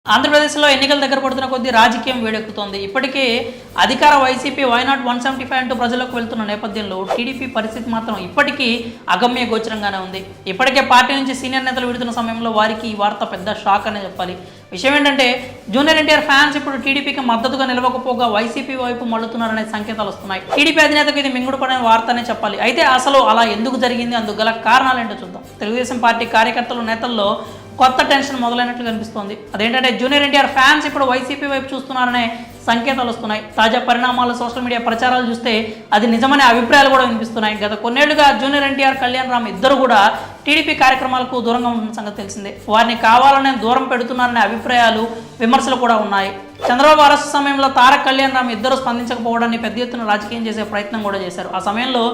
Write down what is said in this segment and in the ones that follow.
ఆంధ్రప్రదేశ్లో ఎన్నికల దగ్గర పడుతున్న కొద్దీ రాజకీయం వేడెక్కుతోంది. ఇప్పటికే అధికార వైసీపీ వైనాట్ 175 అంటూ ప్రజలకు వెళ్తున్న నేపథ్యంలో టీడీపీ పరిస్థితి మాత్రం ఇప్పటికీ అగమ్య గోచరంగానే ఉంది. ఇప్పటికే పార్టీ నుంచి సీనియర్ నేతలు విడుతున్న సమయంలో వారికి ఈ వార్త పెద్ద షాక్ అనే చెప్పాలి. విషయం ఏంటంటే జూనియర్ ఎన్టీఆర్ ఫ్యాన్స్ ఇప్పుడు టీడీపీకి మద్దతుగా నిలవకపోగా వైసీపీ వైపు మళ్లుతున్నారనే సంకేతాలు వస్తున్నాయి. టీడీపీ అధినేతకు ఇది మింగుడు పడిన వార్త అనే చెప్పాలి. అయితే అసలు అలా ఎందుకు జరిగింది, అందుకు గల కారణాలు ఏంటో చూద్దాం. తెలుగుదేశం పార్టీ కార్యకర్తలు నేతల్లో కొత్త టెన్షన్ మొదలైనట్లు కనిపిస్తోంది. అదేంటంటే జూనియర్ ఎన్టీఆర్ ఫ్యాన్స్ ఇప్పుడు వైసీపీ వైపు చూస్తున్నారనే సంకేతాలు వస్తున్నాయి. తాజా పరిణామాలు సోషల్ మీడియా ప్రచారాలు చూస్తే అది నిజమనే అభిప్రాయాలు కూడా వినిపిస్తున్నాయి. గత కొన్నేళ్లుగా జూనియర్ ఎన్టీఆర్, కళ్యాణ్ రామ్ ఇద్దరు కూడా టీడీపీ కార్యక్రమాలకు దూరంగా ఉంటున్న సంగతి తెలిసిందే. వారిని కావాలనే దూరం పెడుతున్నారనే అభిప్రాయాలు, విమర్శలు కూడా ఉన్నాయి. చంద్రబాబు అరెస్టు సమయంలో తారక్, కళ్యాణ్ రామ్ ఇద్దరు స్పందించకపోవడాన్ని పెద్ద ఎత్తున రాజకీయం చేసే ప్రయత్నం కూడా చేశారు. ఆ సమయంలో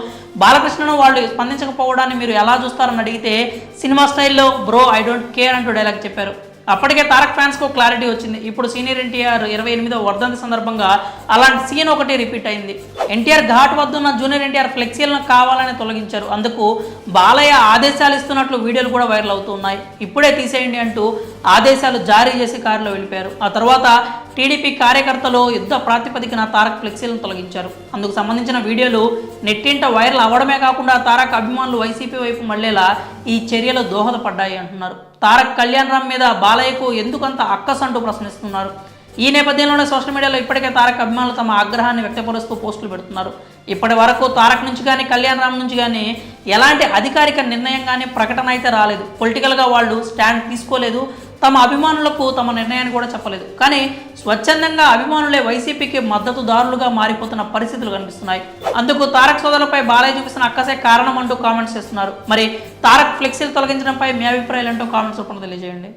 బాలకృష్ణను వాళ్ళు స్పందించకపోవడాన్ని మీరు ఎలా చూస్తారని అడిగితే సినిమా స్టైల్లో బ్రో ఐ డోంట్ కేర్ అంటూ డైలాగ్ చెప్పారు. అప్పటికే తారక్ ఫ్యాన్స్కు క్లారిటీ వచ్చింది. ఇప్పుడు సీనియర్ ఎన్టీఆర్ 28వ వర్ధంతి సందర్భంగా అలాంటి సీన్ ఒకటి రిపీట్ అయింది. ఎన్టీఆర్ ఘాట్ వద్ద ఉన్న జూనియర్ ఎన్టీఆర్ ఫ్లెక్సీలను కావాలని తొలగించారు. అందుకు బాలయ్య ఆదేశాలు ఇస్తున్నట్లు వీడియోలు కూడా వైరల్ అవుతున్నాయి. ఇప్పుడే తీసేయండి అంటూ ఆదేశాలు జారీ చేసి కారులో వెళ్ళిపోయారు. ఆ తర్వాత టీడీపీ కార్యకర్తలు యుద్ధ ప్రాతిపదికన తారక్ ఫ్లెక్సీలను తొలగించారు. అందుకు సంబంధించిన వీడియోలు నెట్టింట వైరల్ అవ్వడమే కాకుండా తారక్ అభిమానులు వైసీపీ వైపు మళ్లేలా ఈ చర్యలు దోహదపడ్డాయి అంటున్నారు. తారక్, కళ్యాణ్ రామ్ మీద బాలయ్యకు ఎందుకంత అక్కస్ అంటూ ప్రశ్నిస్తున్నారు. ఈ నేపథ్యంలోనే సోషల్ మీడియాలో ఇప్పటికే తారక్ అభిమానులు తమ ఆగ్రహాన్ని వ్యక్తపరుస్తూ పోస్టులు పెడుతున్నారు. ఇప్పటి వరకు తారక్ నుంచి కానీ, కళ్యాణ్ రామ్ నుంచి కానీ ఎలాంటి అధికారిక నిర్ణయం కానీ, ప్రకటన అయితే రాలేదు. పొలిటికల్గా వాళ్ళు స్టాండ్ తీసుకోలేదు. తమ అభిమానులకు తమ నిర్ణయాన్ని కూడా చెప్పలేదు. కానీ స్వచ్ఛందంగా అభిమానులే వైసీపీకి మద్దతుదారులుగా మారిపోతున్న పరిస్థితులు కనిపిస్తున్నాయి. అందుకు తారక్ సోదరులపై బాలయ్య చూపిస్తున్న అక్కసే కారణం అంటూ కామెంట్స్ చేస్తున్నారు. మరి తారక్ ఫ్లెక్సీలు తొలగించడంపై మీ అభిప్రాయాలు ఏంటో కామెంట్స్ రూపంలో తెలియజేయండి.